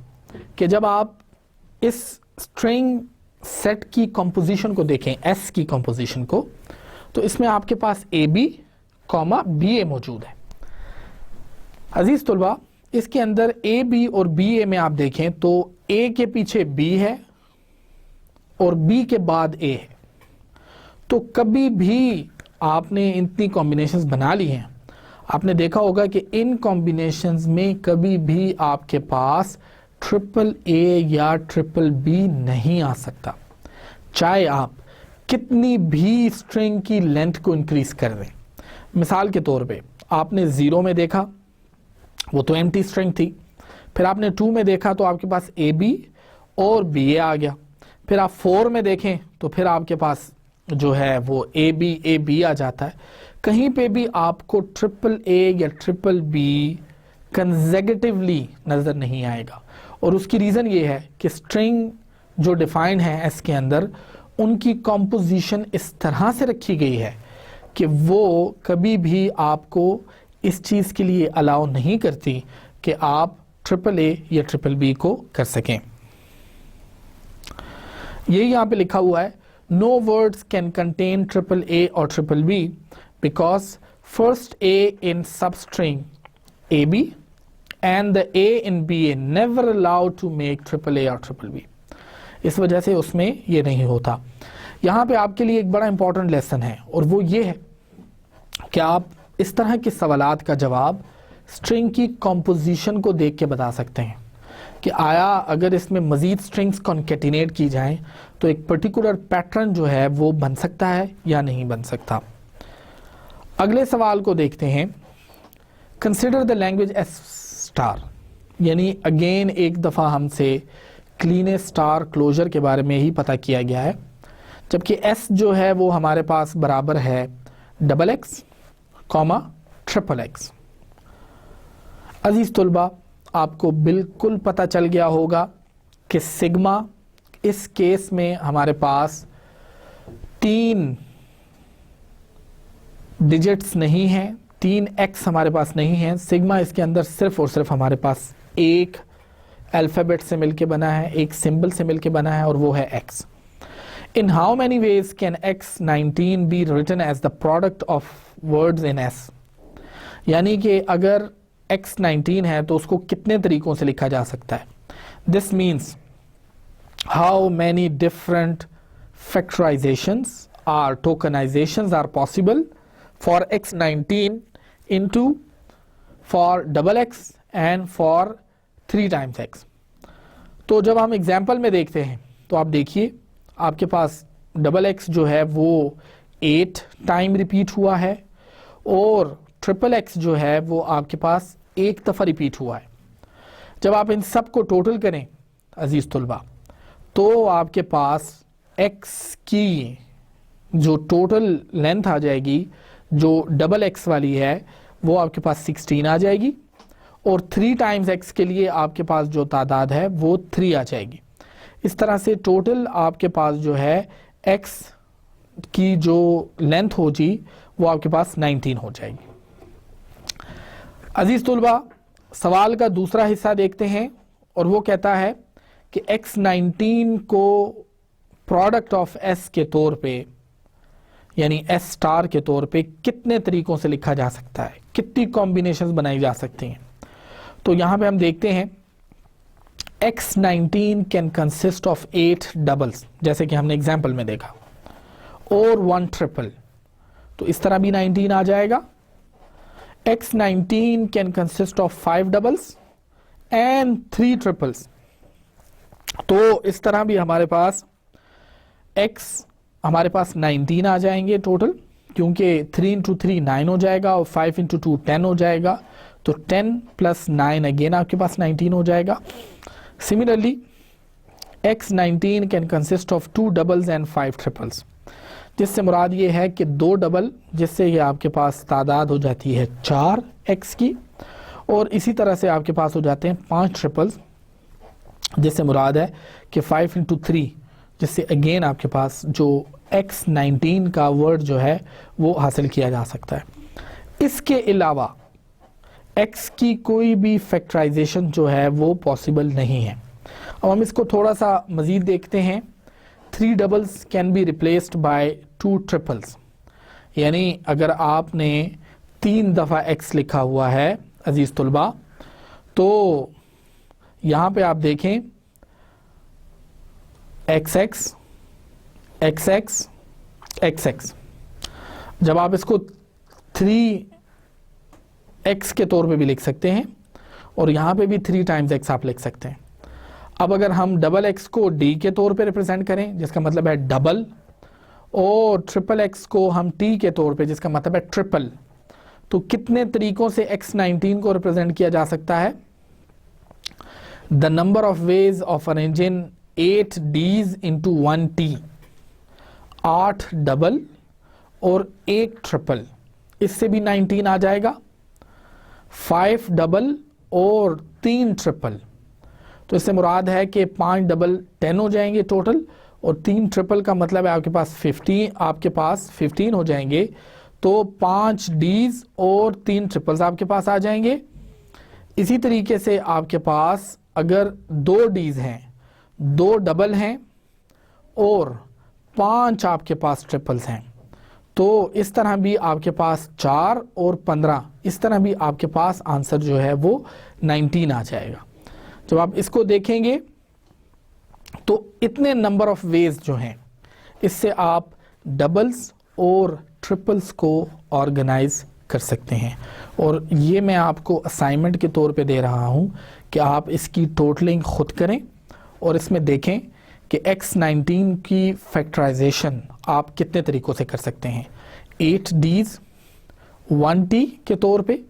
कि जब आप इस स्ट्रिंग सेट की कंपोजिशन को देखें, S की कंपोजिशन को, तो इसमें आपके पास AB, BA मौजूद है। अजीज तुलबा, इसके अंदर AB और BA में आप देखें तो A के पीछे B है और B के बाद A है। तो कभी भी आपने इतनी कॉम्बिनेशंस बना ली हैं, आपने देखा होगा कि इन कॉम्बिनेशंस में कभी भी आपके पास AAA या BBB नहीं आ सकता, चाहे आप कितनी भी स्ट्रिंग की लेंथ को इंक्रीज कर दें। मिसाल के तौर पे आपने 0 में देखा, वो तो एम्प्टी स्ट्रिंग थी। फिर आपने 2 में देखा तो आपके पास AB और BA आ गया। फिर आप 4 में देखें तो फिर आपके पास जो है वो ए बी आ जाता है। कहीं पे भी आपको ट्रिपल ए या ट्रिपल बी कंसेक्यूटिवली नज़र नहीं आएगा, और उसकी रीज़न ये है कि स्ट्रिंग जो डिफाइंड है एस के अंदर, उनकी कॉम्पोजिशन इस तरह से रखी गई है कि वो कभी भी आपको इस चीज़ के लिए अलाउ नहीं करती कि आप ट्रिपल ए या ट्रिपल बी को कर सकें। यही यहाँ पे लिखा हुआ है, no words can contain triple A और triple B because first A in substring A B and the A in B A never allowed to make triple A और ट्रिपल बी। इस वजह से उसमें ये नहीं होता। यहाँ पे आपके लिए एक बड़ा इंपॉर्टेंट लेसन है, और वो ये है कि आप इस तरह के सवालात का जवाब स्ट्रिंग की कॉम्पोजिशन को देख के बता सकते हैं कि आया अगर इसमें मज़ीद स्ट्रिंग्स कॉन्केटिनेट की जाएं तो एक पर्टिकुलर पैटर्न जो है वो बन सकता है या नहीं बन सकता। अगले सवाल को देखते हैं, consider the language S star, यानी अगेन एक दफ़ा हमसे क्लीन स्टार क्लोजर के बारे में ही पता किया गया है, जबकि एस जो है वो हमारे पास बराबर है double X comma triple X. अजीज तुलबा, आपको बिल्कुल पता चल गया होगा कि सिग्मा इस केस में हमारे पास 3 डिजिट्स नहीं हैं, 3 एक्स हमारे पास नहीं है। सिग्मा इसके अंदर सिर्फ और सिर्फ हमारे पास एक अल्फ़ाबेट से मिलके बना है, एक सिंबल से मिलके बना है, और वो है x. In how many ways can X19 be written as the product of words in S? यानी कि अगर X19 है तो उसको कितने तरीकों से लिखा जा सकता है। This means how many different factorizations or tokenizations are possible for X19 into for double X and for 3 times X। तो जब हम एग्जाम्पल में देखते हैं तो आप देखिए आपके पास डबल एक्स जो है वो 8 टाइम रिपीट हुआ है, और ट्रिपल एक्स जो है वो आपके पास एक दफ़ा रिपीट हुआ है। जब आप इन सब को टोटल करें अजीज़ तुलबा, तो आपके पास एक्स की जो टोटल लेंथ आ जाएगी जो डबल एक्स वाली है वो आपके पास 16 आ जाएगी, और 3 टाइम्स एक्स के लिए आपके पास जो तादाद है वो 3 आ जाएगी। इस तरह से टोटल आपके पास जो है x की जो लेंथ होगी वो आपके पास 19 हो जाएगी। अजीज तुलबा, सवाल का दूसरा हिस्सा देखते हैं, और वो कहता है कि X19 को प्रोडक्ट ऑफ S के तौर पे यानी S स्टार के तौर पे कितने तरीकों से लिखा जा सकता है, कितनी कॉम्बिनेशंस बनाई जा सकती हैं। तो यहाँ पे हम देखते हैं X19 can consist of 8 doubles, जैसे कि हमने एग्जाम्पल में देखा, और 1 ट्रिपल, तो इस तरह भी 19 आ जाएगा। X19 can consist of 5 doubles and 3 triples, तो इस तरह भी हमारे पास हमारे पास 19 आ जाएंगे टोटल, क्योंकि 3 इंटू 3 9 हो जाएगा और 5 इंटू 2 10 हो जाएगा, तो 10 प्लस 9 अगेन आपके पास 19 हो जाएगा। Similarly, X19 can consist of 2 doubles and 5 triples, जिससे मुराद ये है कि 2 डबल, जिससे ये आपके पास तादाद हो जाती है 4 X की, और इसी तरह से आपके पास हो जाते हैं 5 ट्रिपल्स, जिससे मुराद है कि 5 इंटू 3, जिससे अगेन आपके पास जो X19 का वर्ड जो है वो हासिल किया जा सकता है। इसके अलावा x की कोई भी फैक्टराइजेशन जो है वो पॉसिबल नहीं है। अब हम इसको थोड़ा सा मज़ीद देखते हैं। 3 doubles can be replaced by 2 triples, यानी अगर आपने 3 दफ़ा x लिखा हुआ है अजीज़ तुलबा, तो यहाँ पे आप देखें xx xx xx, जब आप इसको 3x के तौर पे भी लिख सकते हैं, और यहाँ पे भी 3 टाइम्स x आप लिख सकते हैं। अब अगर हम डबल x को d के तौर पे रिप्रेजेंट करें, जिसका मतलब है डबल, और ट्रिपल x को हम t के तौर पे, जिसका मतलब है ट्रिपल, तो कितने तरीकों से X19 को रिप्रेजेंट किया जा सकता है? The number of ways of arranging 8 D's into 1 T 8 double और 1 ट्रिपल, इससे भी 19 आ जाएगा। 5 डबल और 3 ट्रिपल, तो इससे मुराद है कि 5 डबल 10 हो जाएंगे टोटल, और 3 ट्रिपल का मतलब है आपके पास 15 हो जाएंगे। तो 5 डीज और 3 ट्रिपल्स आपके पास आ जाएंगे। इसी तरीके से आपके पास अगर 2 डीज हैं, 2 डबल हैं और 5 आपके पास ट्रिपल्स हैं, तो इस तरह भी आपके पास 4 और 15, इस तरह भी आपके पास आंसर जो है वो 19 आ जाएगा। जब आप इसको देखेंगे तो इतने नंबर ऑफ वेज जो हैं, इससे आप डबल्स और ट्रिपल्स को ऑर्गेनाइज कर सकते हैं। और ये मैं आपको असाइनमेंट के तौर पे दे रहा हूँ कि आप इसकी टोटलिंग खुद करें और इसमें देखें कि x19 की फैक्टराइजेशन आप कितने तरीक़ों से कर सकते हैं। 8 डीज 1 टी के तौर पे,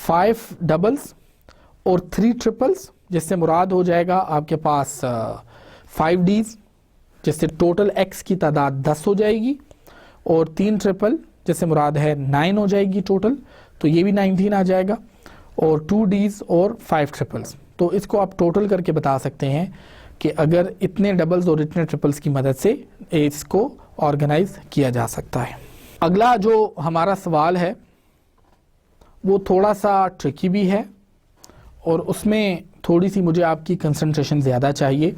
5 डबल्स और 3 ट्रिपल्स, जिससे मुराद हो जाएगा आपके पास 5 डीज, जिससे टोटल x की तादाद 10 हो जाएगी, और 3 ट्रिपल जिससे मुराद है 9 हो जाएगी टोटल, तो ये भी 19 आ जाएगा, और 2 डीज और 5 ट्रिपल्स। तो इसको आप टोटल करके बता सकते हैं कि अगर इतने डबल्स और इतने ट्रिपल्स की मदद से इसको ऑर्गेनाइज किया जा सकता है। अगला जो हमारा सवाल है वो थोड़ा सा ट्रिकी भी है और उसमें थोड़ी सी मुझे आपकी कंसंट्रेशन ज़्यादा चाहिए।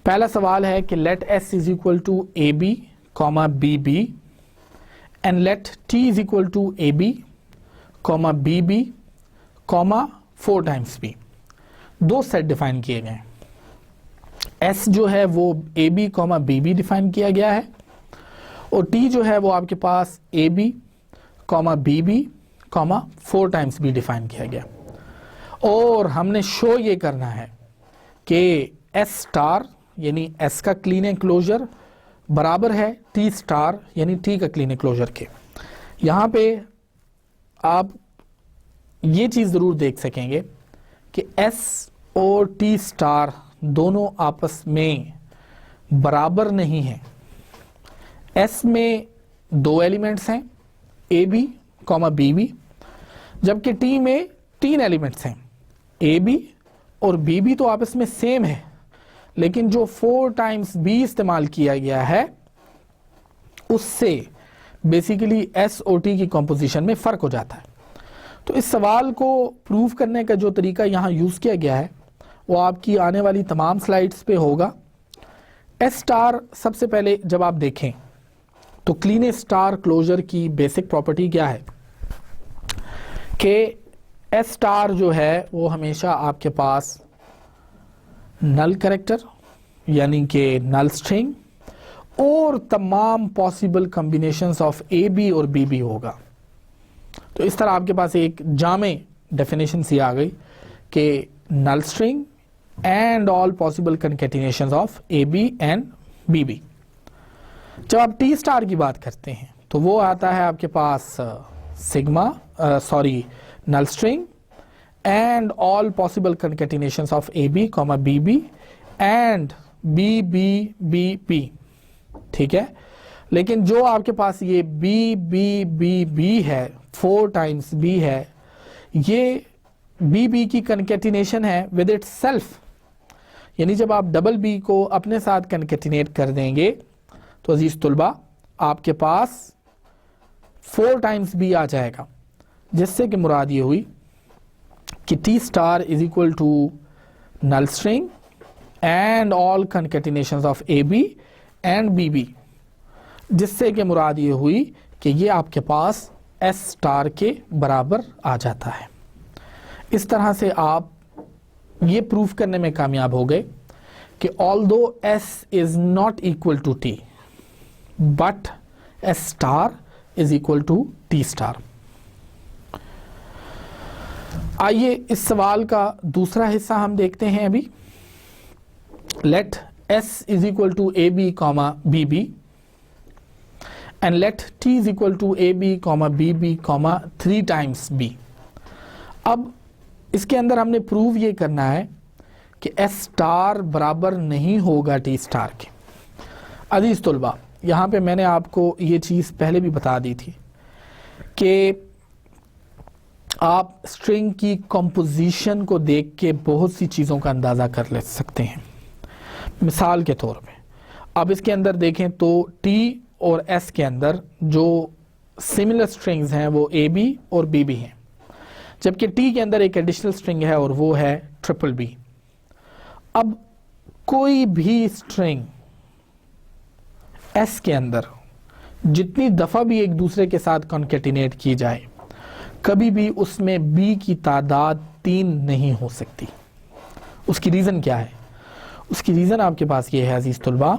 पहला सवाल है कि let s is equal to A B comma B B and let t is equal to A B comma B B comma 4 times b। 2 set define किए गए हैं। s जो है वो A B comma B B define किया गया है, और t जो है वो आपके पास A B comma B B comma 4 times b define किया गया। और हमने शो ये करना है कि s स्टार यानी s का क्लीन एंक्लोजर बराबर है t स्टार यानी t का क्लीन एंक्लोजर के। यहाँ पे आप ये चीज़ ज़रूर देख सकेंगे कि s और t स्टार दोनों आपस में बराबर नहीं हैं। s में 2 एलिमेंट्स हैं A B comma B B, जबकि t में 3 एलिमेंट्स हैं ए बी और बी बी तो आपस में सेम है, लेकिन जो 4 टाइम्स b इस्तेमाल किया गया है उससे बेसिकली s और t की कॉम्पोजिशन में फ़र्क हो जाता है। तो इस सवाल को प्रूव करने का जो तरीका यहाँ यूज़ किया गया है वो आपकी आने वाली तमाम स्लाइड्स पे होगा। s स्टार सबसे पहले जब आप देखें तो क्लीन स्टार क्लोजर की बेसिक प्रॉपर्टी क्या है कि s स्टार जो है वो हमेशा आपके पास नल कैरेक्टर यानी कि नल स्ट्रिंग और तमाम possible combinations of A B और बी बी होगा। तो इस तरह आपके पास एक जामे डेफिनेशन सी आ गई कि null string and all possible concatenations of A B and B B. जब आप टी स्टार की बात करते हैं तो वो आता है आपके पास null string and all possible concatenations of A B comma B B and B B B B, ठीक है। लेकिन जो आपके पास ये बी बी बी बी है, 4 टाइम्स बी है, ये बी बी की कॉन्केटिनेशन है विद इट सेल्फ, यानी जब आप डबल बी को अपने साथ कॉन्केटिनेट कर देंगे तो अजीज तुलबा आपके पास 4 टाइम्स बी आ जाएगा, जिससे कि मुराद ये हुई कि T star is equal to null string and all concatenations of A B and B B, जिससे कि मुराद ये हुई कि ये आपके पास एस स्टार के बराबर आ जाता है। इस तरह से आप ये प्रूफ करने में कामयाब हो गए कि although S is not equal to T but S star is equal to T star. आइए इस सवाल का दूसरा हिस्सा हम देखते हैं अभी। Let s is equal to A B comma B B and let t is equal to A B comma B B comma 3 times b। अब इसके अंदर हमने प्रूव ये करना है कि s स्टार बराबर नहीं होगा t स्टार के। अजीज तुलबा यहाँ पे मैंने आपको ये चीज़ पहले भी बता दी थी कि आप स्ट्रिंग की कंपोजिशन को देख के बहुत सी चीज़ों का अंदाज़ा कर ले सकते हैं। मिसाल के तौर पे अब इसके अंदर देखें तो T और S के अंदर जो सिमिलर स्ट्रिंग्स हैं वो AB और BB हैं, जबकि T के अंदर एक एडिशनल स्ट्रिंग है और वो है BBB। अब कोई भी स्ट्रिंग S के अंदर जितनी दफ़ा भी एक दूसरे के साथ कॉन्केटिनेट की जाए, कभी भी उसमें B की तादाद 3 नहीं हो सकती। उसकी रीज़न क्या है? उसकी रीज़न आपके पास ये है अजीज़ तुलबा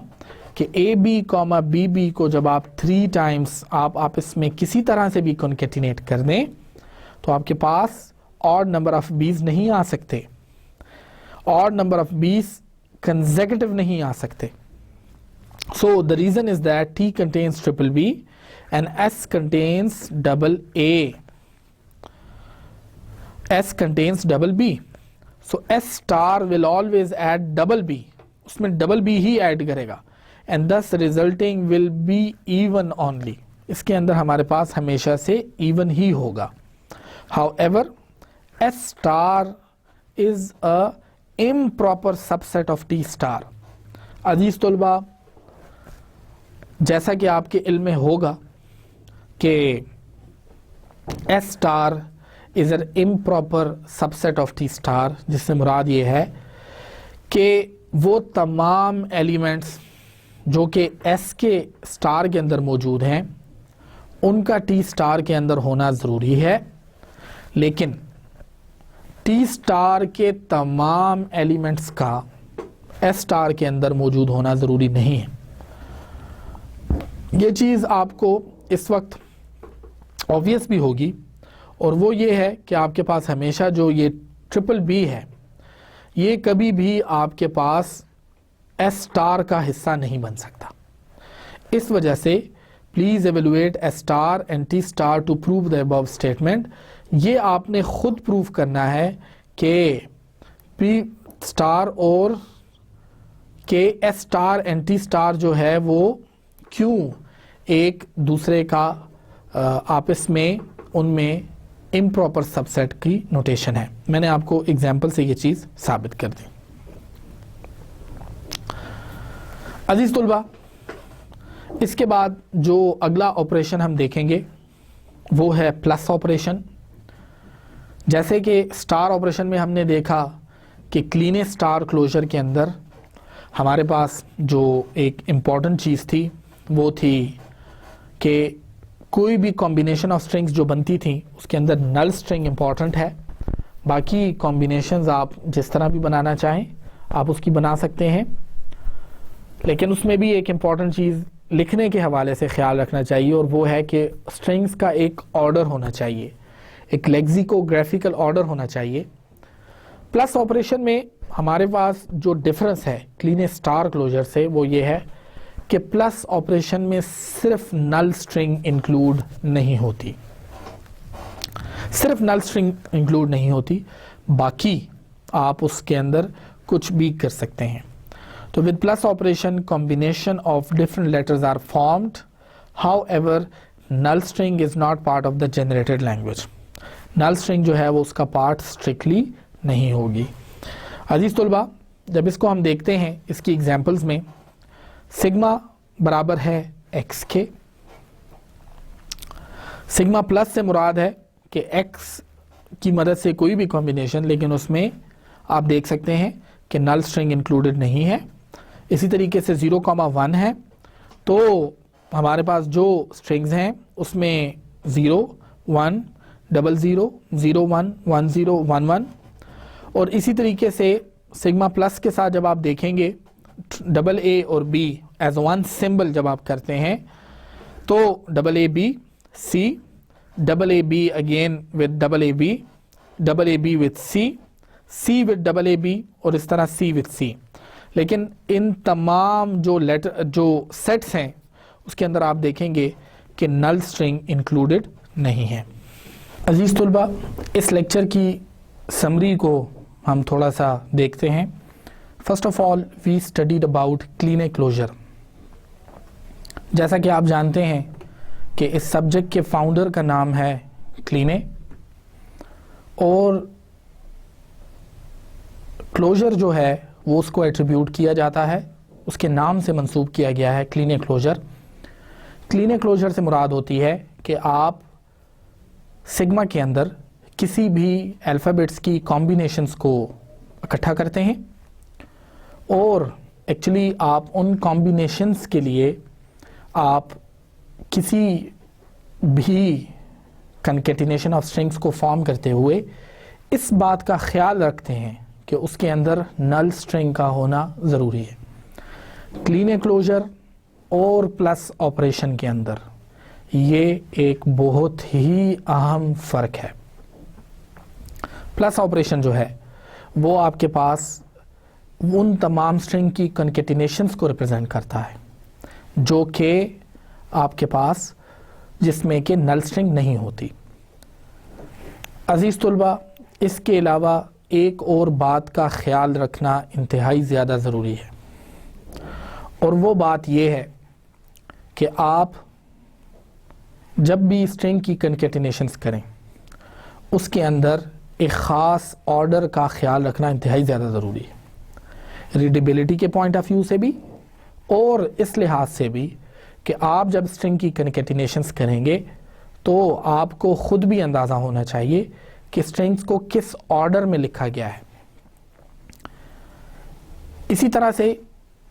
कि AB, BB को जब आप 3 टाइम्स आप आपस में किसी तरह से भी कॉन्केटिनेट कर दें तो आपके पास ऑड नंबर ऑफ बीज नहीं आ सकते, ऑड नंबर ऑफ बीज कंसेक्यूटिव नहीं आ सकते। So the reason is that T contains BBB and S contains AA. S contains BB. So S star will always add BB, उसमें BB ही ऐड करेगा and thus resulting will be even only. इसके अंदर हमारे पास हमेशा से even ही होगा। However, S star is a improper subset of T star. अजीज तुलबा, जैसा कि आपके इल्म में होगा कि S star is an improper subset of T star, जिससे मुराद ये है कि वो तमाम एलिमेंट्स जो कि S के स्टार के अंदर मौजूद हैं उनका T स्टार के अंदर होना ज़रूरी है, लेकिन T स्टार के तमाम एलिमेंट्स का S स्टार के अंदर मौजूद होना ज़रूरी नहीं है। ये चीज़ आपको इस वक्त ऑब्वियस भी होगी, और वो ये है कि आपके पास हमेशा जो ये BBB है ये कभी भी आपके पास S स्टार का हिस्सा नहीं बन सकता। इस वजह से please evaluate S star and T star to prove the above statement. ये आपने खुद प्रूव करना है कि P स्टार और के S star and T star जो है वो क्यों एक दूसरे का आपस में उनमें इम्प्रॉपर सबसेट की नोटेशन है। मैंने आपको एग्जाम्पल से ये चीज़ साबित कर दी। अजीज तुलबा, इसके बाद जो अगला ऑपरेशन हम देखेंगे वो है प्लस ऑपरेशन। जैसे कि स्टार ऑपरेशन में हमने देखा कि क्लीन स्टार क्लोजर के अंदर हमारे पास जो एक इम्पॉर्टेंट चीज़ थी वो थी कि कोई भी कॉम्बिनेशन ऑफ स्ट्रिंग्स जो बनती थी उसके अंदर नल स्ट्रिंग इम्पॉर्टेंट है। बाकी कॉम्बिनेशंस आप जिस तरह भी बनाना चाहें आप उसकी बना सकते हैं, लेकिन उसमें भी एक इम्पॉर्टेंट चीज़ लिखने के हवाले से ख्याल रखना चाहिए, और वो है कि स्ट्रिंग्स का एक ऑर्डर होना चाहिए, एक लेक्सिकोग्राफिकल ऑर्डर होना चाहिए। प्लस ऑपरेशन में हमारे पास जो डिफरेंस है क्लीन स्टार क्लोजर से वो ये है कि प्लस ऑपरेशन में सिर्फ नल स्ट्रिंग इंक्लूड नहीं होती, सिर्फ नल स्ट्रिंग इंक्लूड नहीं होती, बाकी आप उसके अंदर कुछ भी कर सकते हैं। तो with plus operation combination of different letters are formed, however null string is not part of the generated language. Null string जो है वो उसका पार्ट स्ट्रिक्टली नहीं होगी। अजीज तुलबा, जब इसको हम देखते हैं इसकी एग्जांपल्स में, सिग्मा बराबर है x के, सिग्मा प्लस से मुराद है कि x की मदद से कोई भी कॉम्बिनेशन, लेकिन उसमें आप देख सकते हैं कि नल स्ट्रिंग इंक्लूडेड नहीं है। इसी तरीके से 0,1 है, तो हमारे पास जो स्ट्रिंग्स हैं उसमें 0, 1, 00, 01, 10, 11, और इसी तरीके से सिग्मा प्लस के साथ जब आप देखेंगे AA और B एज वन सिंबल जब आप करते हैं तो AB C, AB again with AB, AB with C with AB, और इस तरह C विद C। लेकिन इन तमाम जो लेटर जो सेट्स हैं उसके अंदर आप देखेंगे कि नल स्ट्रिंग इंक्लूडेड नहीं है। अजीज तुलबा, इस लेक्चर की समरी को हम थोड़ा सा देखते हैं। First of all we studied about Kleene closure. जैसा कि आप जानते हैं कि इस सब्जेक्ट के फाउंडर का नाम है क्लीने और क्लोजर जो है वो उसको एट्रीब्यूट किया जाता है, उसके नाम से मंसूब किया गया है क्लीने क्लोजर। क्लीने क्लोजर से मुराद होती है कि आप सिग्मा के अंदर किसी भी अल्फ़ाबेट्स की कॉम्बिनेशंस को इकट्ठा करते हैं और एक्चुअली आप उन कॉम्बिनेशंस के लिए आप किसी भी कनकेटिनेशन ऑफ स्ट्रिंग्स को फॉर्म करते हुए इस बात का ख्याल रखते हैं कि उसके अंदर नल स्ट्रिंग का होना ज़रूरी है। क्लीने क्लोजर और प्लस ऑपरेशन के अंदर ये एक बहुत ही अहम फ़र्क है। प्लस ऑपरेशन जो है वो आपके पास उन तमाम स्ट्रिंग की कनकेटिनेशंस को रिप्रेजेंट करता है जो कि आपके पास जिसमें कि नल स्ट्रिंग नहीं होती। अजीज़ तुलबा, इसके अलावा एक और बात का ख्याल रखना इंतहाई ज़्यादा ज़रूरी है और वो बात ये है कि आप जब भी स्ट्रिंग की कनकेटिनेशंस करें उसके अंदर एक ख़ास ऑर्डर का ख्याल रखना इंतहाई ज़्यादा ज़रूरी है, रीडेबिलिटी के पॉइंट ऑफ व्यू से भी और इस लिहाज से भी कि आप जब स्ट्रिंग की कनकेटिनेशंस करेंगे तो आपको ख़ुद भी अंदाज़ा होना चाहिए कि स्ट्रिंग्स को किस ऑर्डर में लिखा गया है। इसी तरह से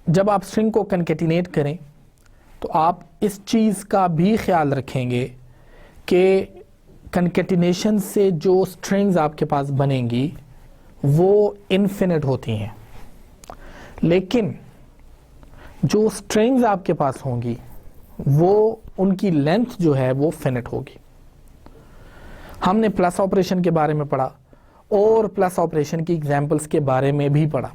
जब आप स्ट्रिंग को कनकेटिनेट करें तो आप इस चीज़ का भी ख्याल रखेंगे कि कनकेटिनेशन से जो स्ट्रिंग्स आपके पास बनेंगी वो इनफिनिट होती हैं, लेकिन जो स्ट्रिंग्स आपके पास होंगी वो उनकी लेंथ जो है वो फिनिट होगी। हमने प्लस ऑपरेशन के बारे में पढ़ा और प्लस ऑपरेशन की एग्जांपल्स के बारे में भी पढ़ा।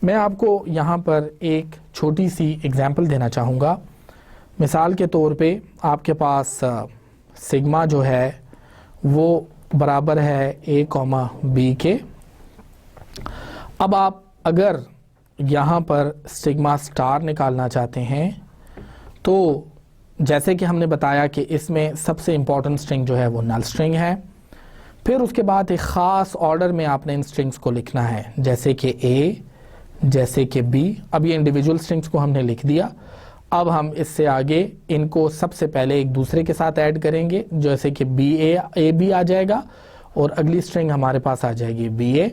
मैं आपको यहाँ पर एक छोटी सी एग्जांपल देना चाहूँगा। मिसाल के तौर पे आपके पास सिग्मा जो है वो बराबर है a, b के। अब आप अगर यहाँ पर सिग्मा स्टार निकालना चाहते हैं तो जैसे कि हमने बताया कि इसमें सबसे इम्पॉर्टेंट स्ट्रिंग जो है वो नल स्ट्रिंग है। फिर उसके बाद एक ख़ास ऑर्डर में आपने इन स्ट्रिंग्स को लिखना है, जैसे कि a, जैसे कि b। अब ये इंडिविजुअल स्ट्रिंग्स को हमने लिख दिया। अब हम इससे आगे इनको सबसे पहले एक दूसरे के साथ ऐड करेंगे, जैसे कि a b आ जाएगा और अगली स्ट्रिंग हमारे पास आ जाएगी ba।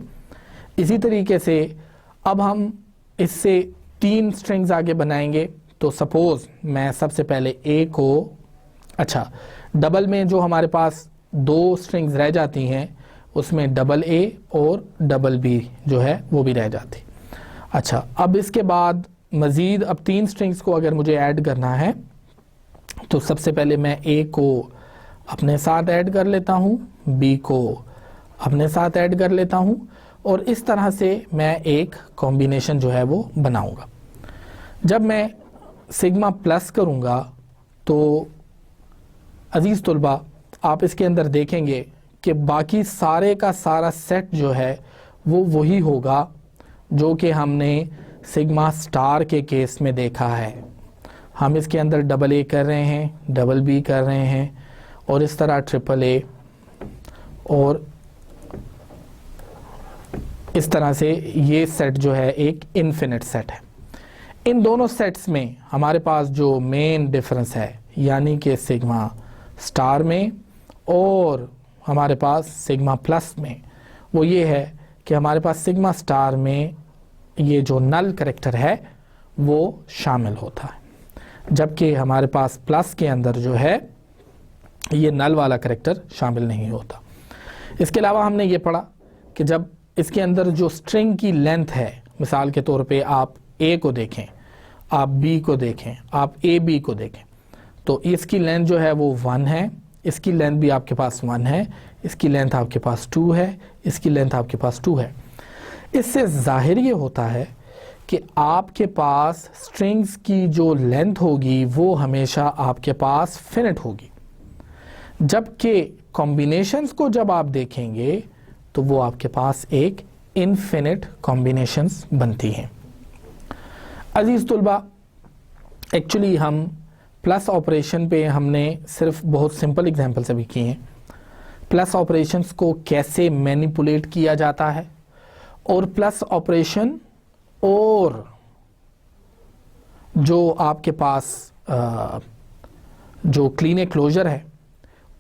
इसी तरीके से अब हम इससे 3 स्ट्रिंग्स आगे बनाएंगे। तो सपोज़ मैं सबसे पहले a को, अच्छा डबल में जो हमारे पास 2 स्ट्रिंग्स रह जाती हैं उसमें डबल a और डबल b जो है वो भी रह जाती। अच्छा, अब इसके बाद मज़ीद अब 3 स्ट्रिंग्स को अगर मुझे ऐड करना है तो सबसे पहले मैं a को अपने साथ ऐड कर लेता हूँ, b को अपने साथ ऐड कर लेता हूँ और इस तरह से मैं एक कॉम्बिनेशन जो है वो बनाऊँगा। जब मैं सिग्मा प्लस करूँगा तो अजीज़ तुलबा आप इसके अंदर देखेंगे कि बाकी सारे का सारा सेट जो है वो वही होगा जो कि हमने सिग्मा स्टार के केस में देखा है। हम इसके अंदर डबल a कर रहे हैं, डबल b कर रहे हैं और इस तरह ट्रिपल a और इस तरह से ये सेट जो है एक इनफिनिट सेट है। इन दोनों सेट्स में हमारे पास जो मेन डिफरेंस है यानी कि सिग्मा स्टार में और हमारे पास सिग्मा प्लस में वो ये है कि हमारे पास सिग्मा स्टार में ये जो नल कैरेक्टर है वो शामिल होता है, जबकि हमारे पास प्लस के अंदर जो है ये नल वाला कैरेक्टर शामिल नहीं होता। इसके अलावा हमने ये पढ़ा कि जब इसके अंदर जो स्ट्रिंग की लेंथ है, मिसाल के तौर पे आप a को देखें, आप b को देखें, आप ab को देखें, तो इसकी लेंथ जो है वो 1 है, इसकी लेंथ भी आपके पास 1 है, इसकी लेंथ आपके पास 2 है, इसकी लेंथ आपके पास 2 है। इससे ज़ाहिर ये होता है कि आपके पास स्ट्रिंग्स की जो लेंथ होगी वो हमेशा आपके पास फिनिट होगी, जबकि कॉम्बिनेशंस को जब आप देखेंगे तो वो आपके पास एक इनफिनिट कॉम्बिनेशंस बनती हैं। अजीज़ तुलबा, एक्चुअली हम प्लस ऑपरेशन पे हमने सिर्फ बहुत सिंपल एग्जांपल से भी किए हैं। प्लस ऑपरेशंस को कैसे मैनिपुलेट किया जाता है, और प्लस ऑपरेशन और जो आपके पास जो क्लीन क्लोजर है,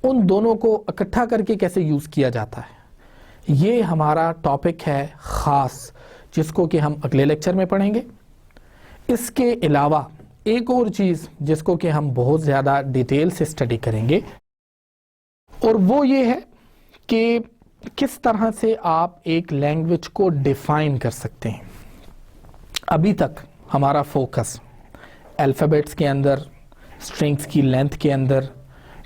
उन दोनों को इकट्ठा करके कैसे यूज़ किया जाता है, ये हमारा टॉपिक है ख़ास, जिसको कि हम अगले लेक्चर में पढ़ेंगे। इसके अलावा एक और चीज़ जिसको कि हम बहुत ज़्यादा डिटेल से स्टडी करेंगे, और वो ये है कि किस तरह से आप एक लैंग्वेज को डिफ़ाइन कर सकते हैं। अभी तक हमारा फोकस अल्फ़ाबेट्स के अंदर, स्ट्रिंग्स की लेंथ के अंदर,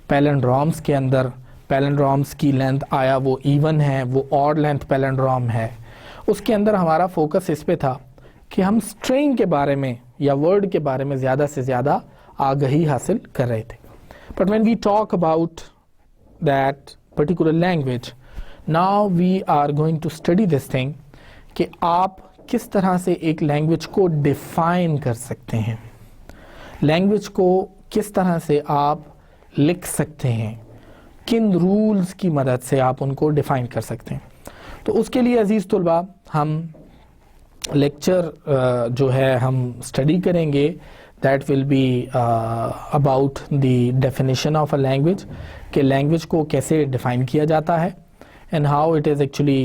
पैलिंड्रोम्स के अंदर, पैलिंड्रोम्स की लेंथ आया वो इवन है, वो ऑड लेंथ पैलिंड्रोम है, उसके अंदर हमारा फोकस इस पे था कि हम स्ट्रिंग के बारे में या वर्ड के बारे में ज़्यादा से ज़्यादा आगाही हासिल कर रहे थे। But when we talk about that particular language, now we are going to study this thing कि आप किस तरह से एक लैंग्वेज को डिफ़ाइन कर सकते हैं, लैंग्वेज को किस तरह से आप लिख सकते हैं, किन रूल्स की मदद से आप उनको डिफ़ाइन कर सकते हैं। तो उसके लिए अजीज़ तुलबा हम लेक्चर जो है हम स्टडी करेंगे, that will be about the definition of a language, कि लैंग्वेज को कैसे डिफ़ाइन किया जाता है, and how it is actually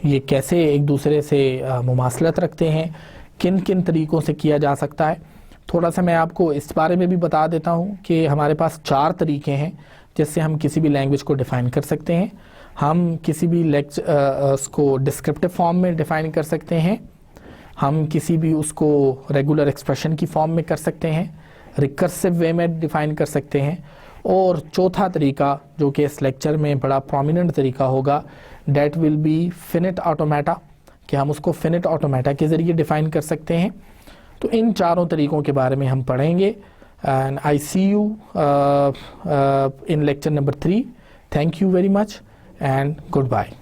ये कैसे एक दूसरे से मुमासलत रखते हैं, किन किन तरीक़ों से किया जा सकता है। थोड़ा सा मैं आपको इस बारे में भी बता देता हूँ कि हमारे पास 4 तरीके हैं जिससे हम किसी भी लैंग्वेज को डिफ़ाइन कर सकते हैं। हम किसी भी उसको डिस्क्रिप्टिव फॉर्म में डिफ़ाइन कर सकते हैं, हम किसी भी उसको रेगुलर एक्सप्रेशन की फॉर्म में कर सकते हैं, रिकर्सिव वे में डिफ़ाइन कर सकते हैं, और चौथा तरीका जो कि इस लेक्चर में बड़ा प्रोमिनेंट तरीका होगा, that will be finite automata, कि हम उसको फिनिट ऑटोमेटा के ज़रिए डिफ़ाइन कर सकते हैं। तो इन चारों तरीक़ों के बारे में हम पढ़ेंगे, and I see you in lecture number 3। Thank you very much and good bye.